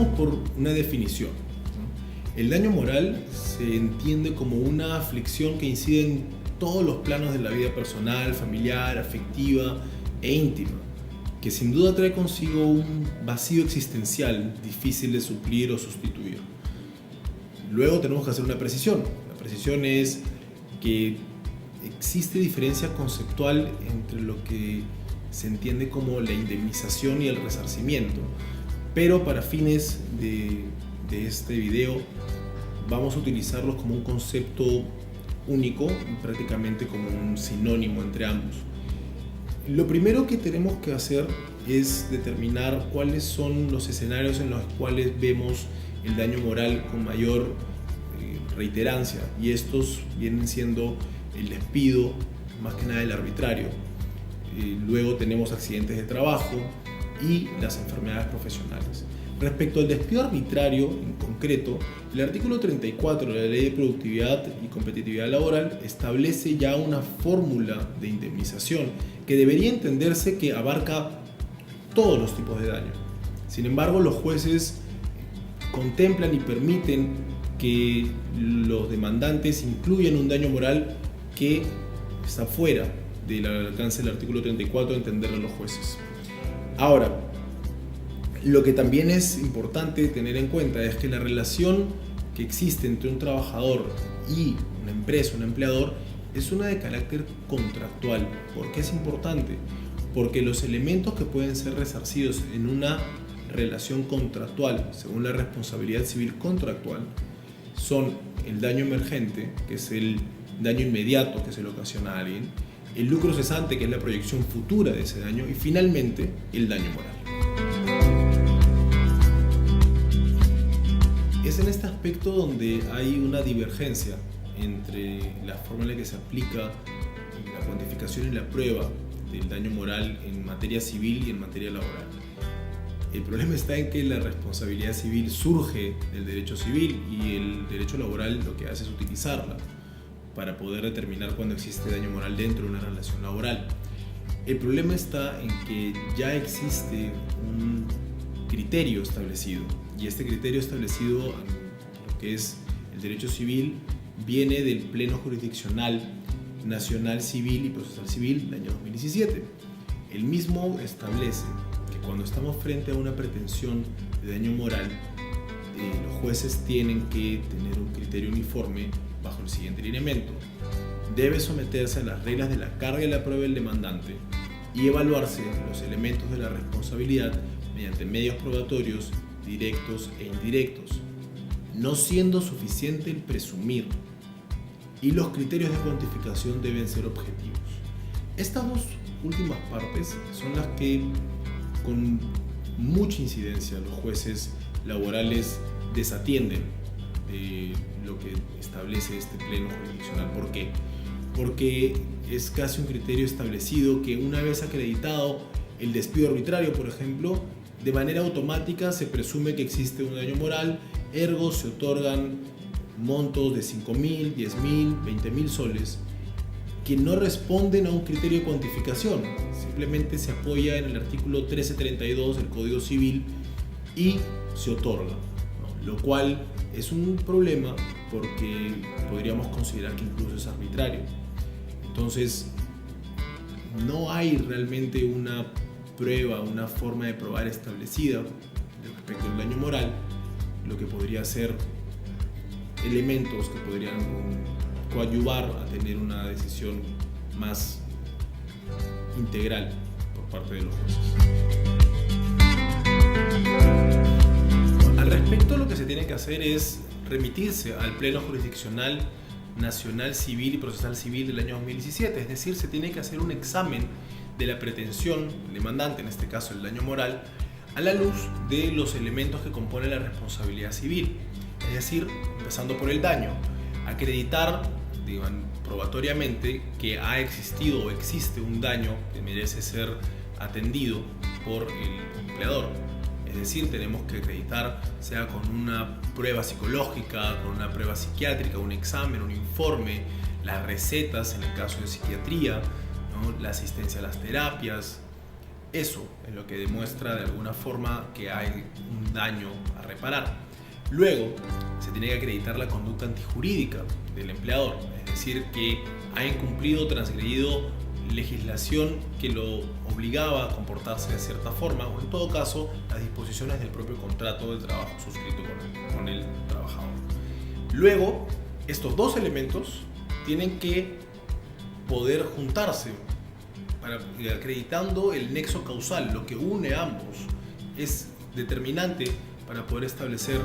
Empecemos por una definición, ¿no? El daño moral se entiende como una aflicción que incide en todos los planos de la vida personal, familiar, afectiva e íntima, que sin duda trae consigo un vacío existencial difícil de suplir o sustituir. Luego tenemos que hacer una precisión. La precisión es que existe diferencia conceptual entre lo que se entiende como la indemnización y el resarcimiento, pero para fines de este video vamos a utilizarlos como un concepto único, prácticamente como un sinónimo entre ambos. Lo primero que tenemos que hacer es determinar cuáles son los escenarios en los cuales vemos el daño moral con mayor reiterancia, y estos vienen siendo el despido, más que nada el arbitrario. Luego tenemos accidentes de trabajo y las enfermedades profesionales. Respecto al despido arbitrario en concreto, el artículo 34 de la Ley de Productividad y Competitividad Laboral establece ya una fórmula de indemnización que debería entenderse que abarca todos los tipos de daño. Sin embargo, los jueces contemplan y permiten que los demandantes incluyan un daño moral que está fuera del alcance del artículo 34 de entenderlo los jueces. Ahora, lo que también es importante tener en cuenta es que la relación que existe entre un trabajador y una empresa, un empleador, es una de carácter contractual. ¿Por qué es importante? Porque los elementos que pueden ser resarcidos en una relación contractual, según la responsabilidad civil contractual, son el daño emergente, que es el daño inmediato que se le ocasiona a alguien, el lucro cesante, que es la proyección futura de ese daño, y finalmente el daño moral. Es en este aspecto donde hay una divergencia entre la forma en la que se aplica la cuantificación y la prueba del daño moral en materia civil y en materia laboral. El problema está en que la responsabilidad civil surge del derecho civil y el derecho laboral lo que hace es utilizarla para poder determinar cuándo existe daño moral dentro de una relación laboral. El problema está en que ya existe un criterio establecido, y este criterio establecido en lo que es el derecho civil viene del Pleno Jurisdiccional Nacional Civil y Procesal Civil del año 2017. El mismo establece que cuando estamos frente a una pretensión de daño moral, los jueces tienen que tener un criterio uniforme bajo el siguiente lineamiento: debe someterse a las reglas de la carga y la prueba del demandante y evaluarse los elementos de la responsabilidad mediante medios probatorios directos e indirectos, no siendo suficiente el presumir, y los criterios de cuantificación deben ser objetivos. Estas dos últimas partes son las que con mucha incidencia los jueces laborales desatienden de lo que establece este pleno jurisdiccional. ¿Por qué? Porque es casi un criterio establecido que, una vez acreditado el despido arbitrario, por ejemplo, de manera automática se presume que existe un daño moral, ergo se otorgan montos de 5.000, 10.000, 20.000 soles que no responden a un criterio de cuantificación. Simplemente se apoya en el artículo 1332 del Código Civil y se otorga, ¿no? Lo cual es un problema porque podríamos considerar que incluso es arbitrario. Entonces, no hay realmente una prueba, una forma de probar establecida respecto al daño moral, lo que podría ser elementos que podrían coadyuvar a tener una decisión más integral por parte de los jueces. Al respecto, lo que se tiene que hacer es remitirse al Pleno Jurisdiccional Nacional Civil y Procesal Civil del año 2017, es decir, se tiene que hacer un examen de la pretensión demandante, en este caso el daño moral, a la luz de los elementos que componen la responsabilidad civil. Es decir, empezando por el daño, acreditar probatoriamente que ha existido o existe un daño que merece ser atendido por el empleador. Es decir, tenemos que acreditar, sea con una prueba psicológica, con una prueba psiquiátrica, un examen, un informe, las recetas en el caso de psiquiatría, ¿no? La asistencia a las terapias, Eso es lo que demuestra de alguna forma que hay un daño a reparar. Luego, se tiene que acreditar la conducta antijurídica del empleador, es decir, que ha incumplido o transgredido legislación que lo obligaba a comportarse de cierta forma, o en todo caso, las disposiciones del propio contrato de trabajo suscrito con el trabajador. Luego, estos dos elementos tienen que poder juntarse, acreditando el nexo causal, lo que une a ambos. Es determinante para poder establecer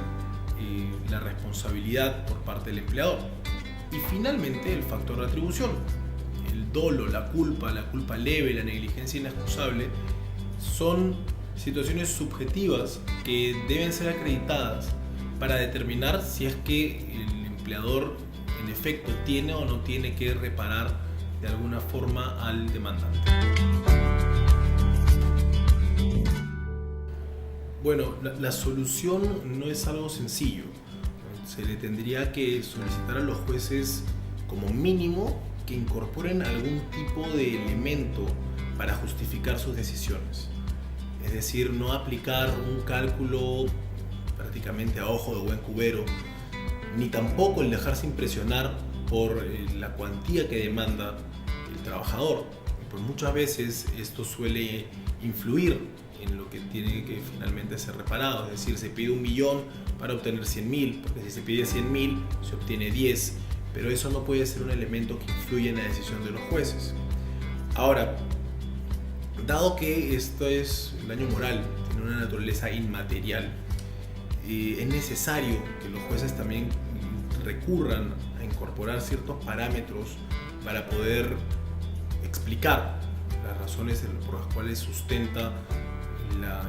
la responsabilidad por parte del empleador. Y finalmente el factor de atribución. El dolo, la culpa leve, la negligencia inexcusable son situaciones subjetivas que deben ser acreditadas para determinar si es que el empleador en efecto tiene o no tiene que reparar de alguna forma al demandante. Bueno, la solución no es algo sencillo. Se le tendría que solicitar a los jueces como mínimo que incorporen algún tipo de elemento para justificar sus decisiones. Es decir, no aplicar un cálculo prácticamente a ojo de buen cubero, ni tampoco el dejarse impresionar por la cuantía que demanda el trabajador. Pues muchas veces esto suele influir en lo que tiene que finalmente ser reparado, es decir, se pide 1 millón para obtener 100.000, porque si se pide 100.000 se obtiene 10, pero eso no puede ser un elemento que influya en la decisión de los jueces. Ahora, dado que esto es el daño moral, tiene una naturaleza inmaterial, es necesario que los jueces también recurran a incorporar ciertos parámetros para poder explicar las razones por las cuales sustenta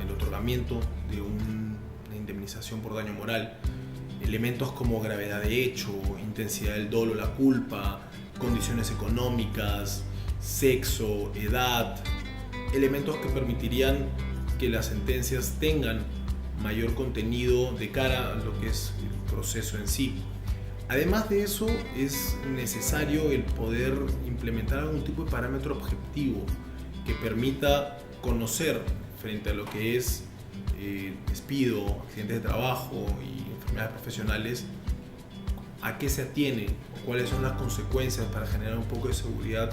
el otorgamiento de una indemnización por daño moral. Elementos como gravedad de hecho, intensidad del dolo, la culpa, condiciones económicas, sexo, edad, elementos que permitirían que las sentencias tengan mayor contenido de cara a lo que es el proceso en sí. Además de eso, es necesario el poder implementar algún tipo de parámetro objetivo que permita conocer frente a lo que es despido, accidentes de trabajo y enfermedades profesionales, a qué se atiene o cuáles son las consecuencias para generar un poco de seguridad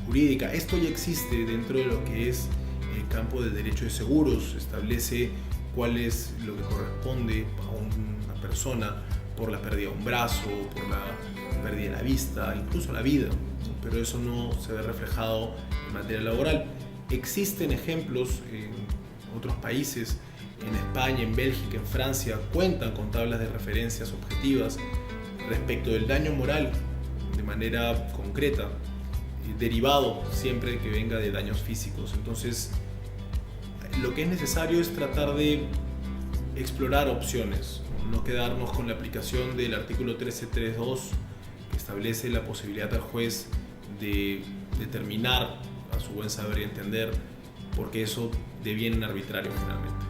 jurídica. Esto ya existe dentro de lo que es el campo del derecho de seguros, establece cuál es lo que corresponde a una persona por la pérdida de un brazo, por la pérdida de la vista, incluso la vida, pero eso no se ve reflejado en materia laboral. Existen ejemplos en otros países, en España, en Bélgica, en Francia, cuentan con tablas de referencias objetivas respecto del daño moral de manera concreta, derivado siempre que venga de daños físicos. Entonces, lo que es necesario es tratar de explorar opciones, no quedarnos con la aplicación del artículo 13.3.2 que establece la posibilidad al juez de determinar a su buen saber y entender, porque eso deviene en arbitrario finalmente.